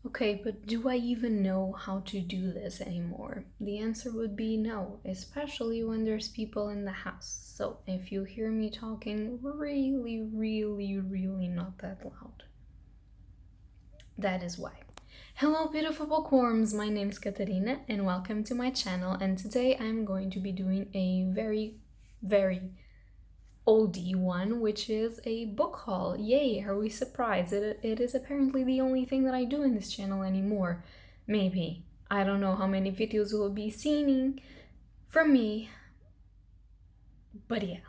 Okay, but do I even know how to do this anymore? The answer would be no, especially when there's people in the house. So if you hear me talking really not that loud, that is why. Hello beautiful bookworms, my name is Katarina and welcome to my channel, and today I'm going to be doing a very oldie one, which is a book haul. Yay, are we surprised? It is apparently the only thing that I do in this channel anymore. Maybe. I don't know how many videos you will be seeing from me, but yeah.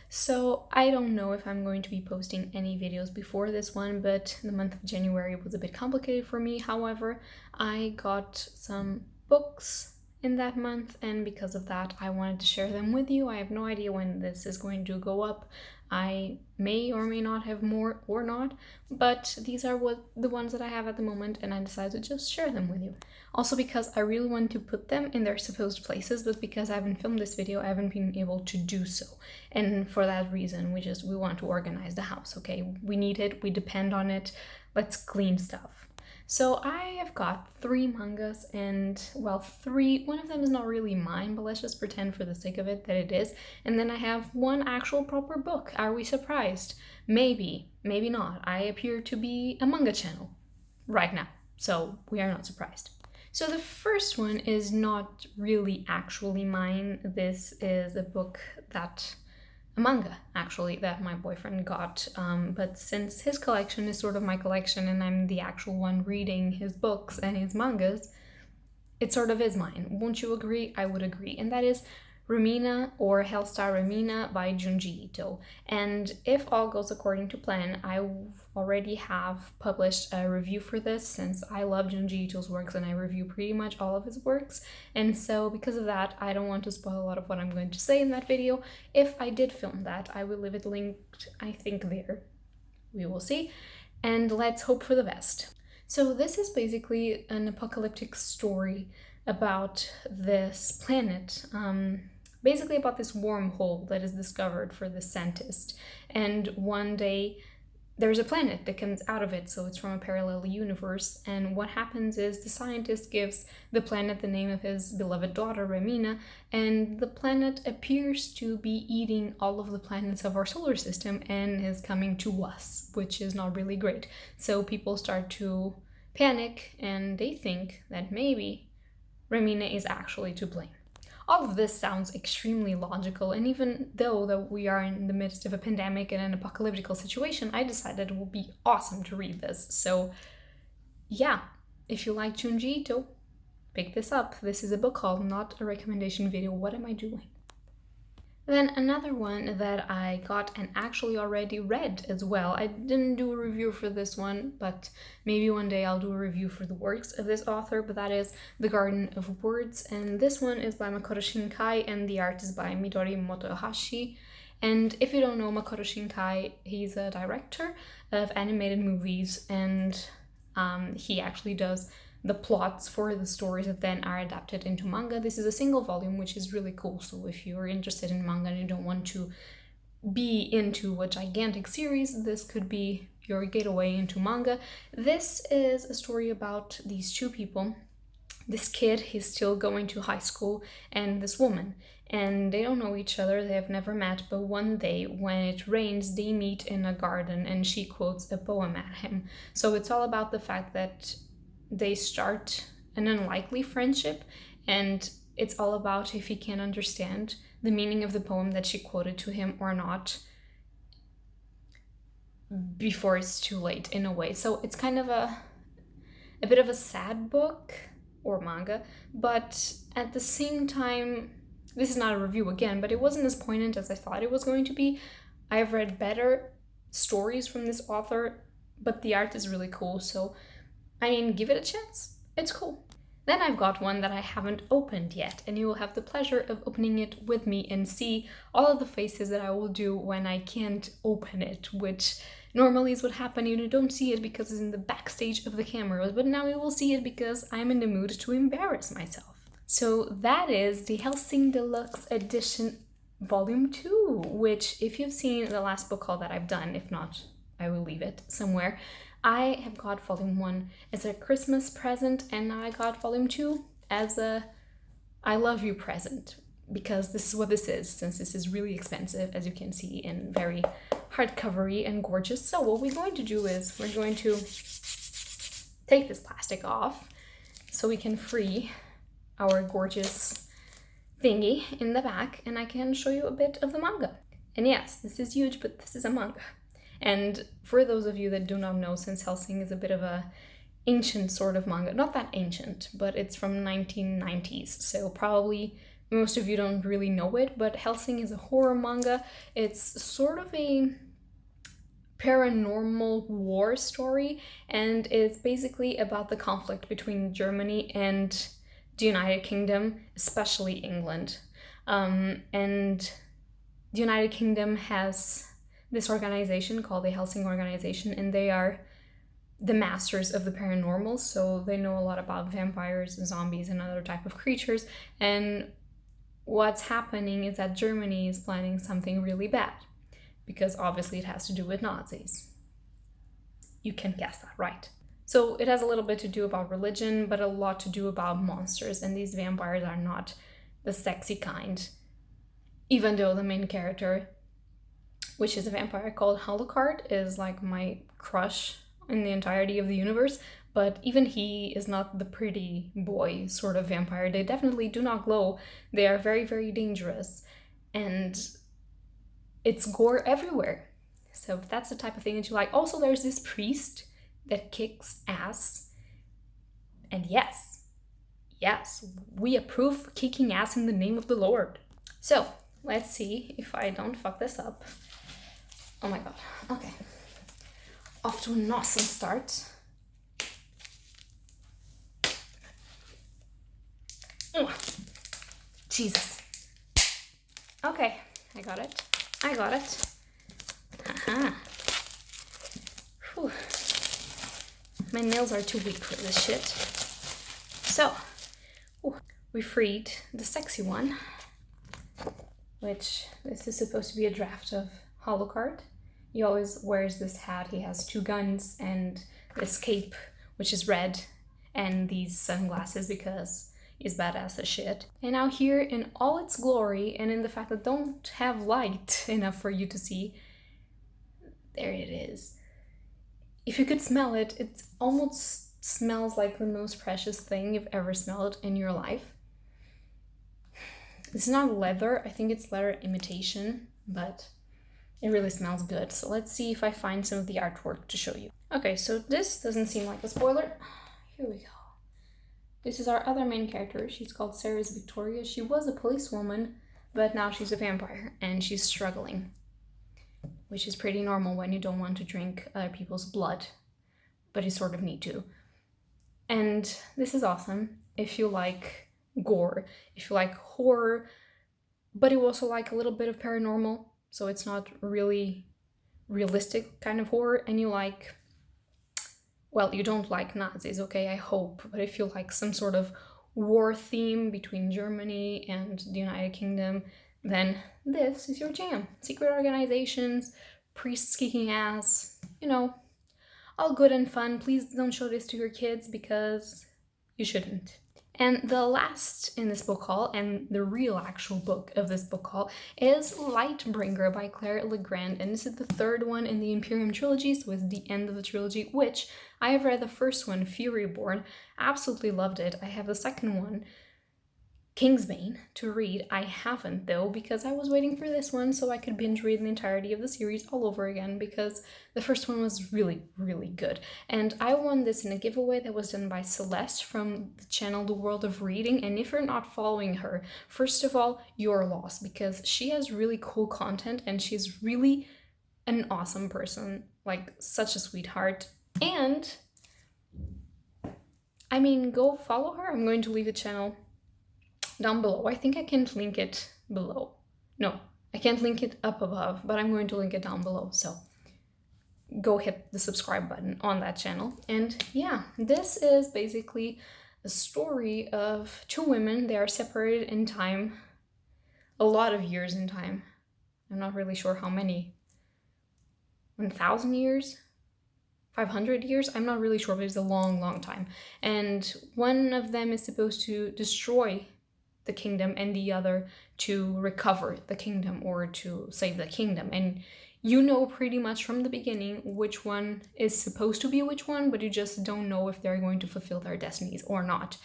So I don't know if I'm going to be posting any videos before this one, but the month of January was a bit complicated for me. However, I got some books in that month, and because of that I wanted to share them with you. I have no idea when this is going to go up. I may or may not have more or not, but these are the ones that I have at the moment, and I decided to just share them with you. Also because I really want to put them in their supposed places, but because I haven't filmed this video, I haven't been able to do so. And for that reason, we want to organize the house, okay? We need it, we depend on it, let's clean stuff. So I have got 3 mangas, and well, 3, one of them is not really mine, but let's just pretend for the sake of it that it is. And then I have 1 actual proper book. Are we surprised? Maybe, maybe not. I appear to be a manga channel right now, so we are not surprised. So the first one is not really actually mine. This is a book a manga actually that my boyfriend got, but since his collection is sort of my collection and I'm the actual one reading his books and his mangas, it sort of is mine. Won't you agree? I would agree. And that is Remina, or Remina by Junji Ito. And if all goes according to plan, I already have published a review for this, since I love Junji Ito's works and I review pretty much all of his works. And so because of that, I don't want to spoil a lot of what I'm going to say in that video. If I did film that, I will leave it linked, I think, there. We will see. And let's hope for the best. So this is basically an apocalyptic story about this planet, basically about this wormhole that is discovered for the scientist. And one day there's a planet that comes out of it, so it's from a parallel universe. And what happens is the scientist gives the planet the name of his beloved daughter, Remina, and the planet appears to be eating all of the planets of our solar system and is coming to us, which is not really great. So people start to panic, and they think that maybe Remina is actually to blame. All of this sounds extremely logical, and even though that we are in the midst of a pandemic and an apocalyptic situation, I decided it would be awesome to read this. So yeah, if you like Junji Ito, pick this up. This is a book haul, not a recommendation video. What am I doing? Then another one that I got and actually already read as well. I didn't do a review for this one, but maybe one day I'll do a review for the works of this author, but that is The Garden of Words. And this one is by Makoto Shinkai and the art is by Midori Motohashi. And if you don't know Makoto Shinkai, he's a director of animated movies, and he actually does the plots for the stories that then are adapted into manga. This is a single volume, which is really cool. So if you're interested in manga and you don't want to be into a gigantic series, this could be your gateway into manga. This is a story about these 2 people. This kid, he's still going to high school, and this woman. And they don't know each other, they have never met, but one day when it rains, they meet in a garden and she quotes a poem at him. So it's all about the fact that they start an unlikely friendship, and it's all about if he can understand the meaning of the poem that she quoted to him or not before it's too late, in a way. So it's kind of a bit of a sad book or manga, but at the same time, this is not a review again, but it wasn't as poignant as I thought it was going to be. I've read better stories from this author, but the art is really cool, so I mean, give it a chance. It's cool. Then I've got one that I haven't opened yet, and you will have the pleasure of opening it with me and see all of the faces that I will do when I can't open it, which normally is what happens. You don't see it because it's in the backstage of the cameras, but now you will see it because I'm in the mood to embarrass myself. So that is the Hellsing Deluxe Edition Volume 2, which if you've seen the last book haul that I've done, if not, I will leave it somewhere, I have got volume 1 as a Christmas present, and now I got volume 2 as a I love you present, because this is what this is, since this is really expensive, as you can see, and very hardcovery and gorgeous. So what we're going to do is we're going to take this plastic off so we can free our gorgeous thingy in the back, and I can show you a bit of the manga. And yes, this is huge, but this is a manga. And for those of you that do not know, since Hellsing is a bit of a ancient sort of manga, not that ancient, but it's from 1990s, so probably most of you don't really know it, but Hellsing is a horror manga. It's sort of a paranormal war story, and it's basically about the conflict between Germany and the United Kingdom, especially England. And the United Kingdom has this organization called the Hellsing Organization, and they are the masters of the paranormal, so they know a lot about vampires, zombies, and other type of creatures. And what's happening is that Germany is planning something really bad, because obviously it has to do with Nazis. You can guess that, right? So it has a little bit to do about religion, but a lot to do about monsters, and these vampires are not the sexy kind, even though the main character, which is a vampire called Alucard, is like my crush in the entirety of the universe, but even he is not the pretty boy sort of vampire. They definitely do not glow. They are very, very dangerous, and it's gore everywhere. So if that's the type of thing that you like. Also, there's this priest that kicks ass, and yes, we approve kicking ass in the name of the Lord. So let's see if I don't fuck this up. Oh my god, okay. Off to an awesome start. Oh, Jesus. Okay, I got it. Haha. Whew. My nails are too weak for this shit. So, we freed the sexy one, which this is supposed to be a draft of Alucard. He always wears this hat. He has 2 guns and this cape, which is red, and these sunglasses because he's badass as shit. And now here in all its glory, and in the fact that don't have light enough for you to see, there it is. If you could smell it, it almost smells like the most precious thing you've ever smelled in your life. It's not leather, I think it's leather imitation, but it really smells good. So let's see if I find some of the artwork to show you. Okay, so this doesn't seem like a spoiler. Here we go. This is our other main character. She's called Ceres Victoria. She was a policewoman, but now she's a vampire and she's struggling, which is pretty normal when you don't want to drink other people's blood, but you sort of need to. And this is awesome if you like gore, if you like horror, but you also like a little bit of paranormal, so it's not really realistic kind of horror, and you like, well, you don't like Nazis, okay, I hope, but if you like some sort of war theme between Germany and the United Kingdom, then this is your jam. Secret organizations, priests kicking ass, you know, all good and fun. Please don't show this to your kids because you shouldn't. And the last in this book haul, and the real actual book of this book haul, is Lightbringer by Claire Legrand, and this is the 3rd one in the Imperium trilogy, so it's the end of the trilogy, which I have read the first one, Furyborn, absolutely loved it. I have the second one, Kingsbane, to read. I haven't though, because I was waiting for this one so I could binge read the entirety of the series all over again, because the first one was really, really good. And I won this in a giveaway that was done by Celeste from the channel The World of Reading, and if you're not following her, first of all, you're lost, because she has really cool content and she's really an awesome person, like such a sweetheart. And I mean, go follow her. I'm going to leave the channel down below. I think I can't link it below. No, I can't link it up above, but I'm going to link it down below. So go hit the subscribe button on that channel. And yeah, this is basically a story of 2 women. They are separated in time, a lot of years in time. I'm not really sure how many. 1,000 years? 500 years. I'm not really sure, but it's a long, long time. And one of them is supposed to destroy the kingdom and the other to recover the kingdom or to save the kingdom. And you know pretty much from the beginning which one is supposed to be which one, but you just don't know if they're going to fulfill their destinies or not.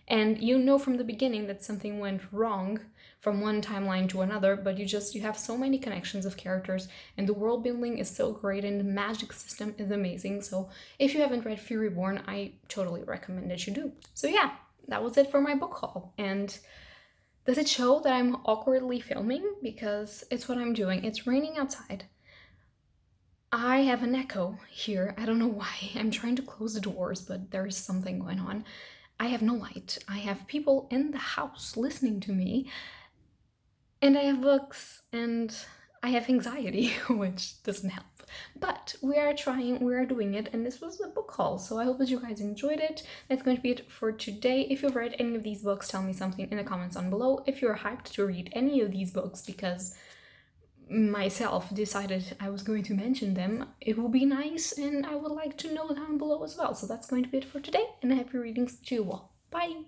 And you know from the beginning that something went wrong from one timeline to another, but you have so many connections of characters, and the world building is so great, and the magic system is amazing. So if you haven't read Fear Reborn, I totally recommend that you do. So yeah, that was it for my book haul. And does it show that I'm awkwardly filming? Because it's what I'm doing. It's raining outside. I have an echo here. I don't know why. I'm trying to close the doors, but there's something going on. I have no light. I have people in the house listening to me. And I have books, and I have anxiety, which doesn't help. But we are trying, we are doing it, and this was a book haul, so I hope that you guys enjoyed it. That's going to be it for today. If you've read any of these books, tell me something in the comments down below. If you're hyped to read any of these books because myself decided I was going to mention them, it will be nice, and I would like to know down below as well. So that's going to be it for today, and happy readings to you all. Bye!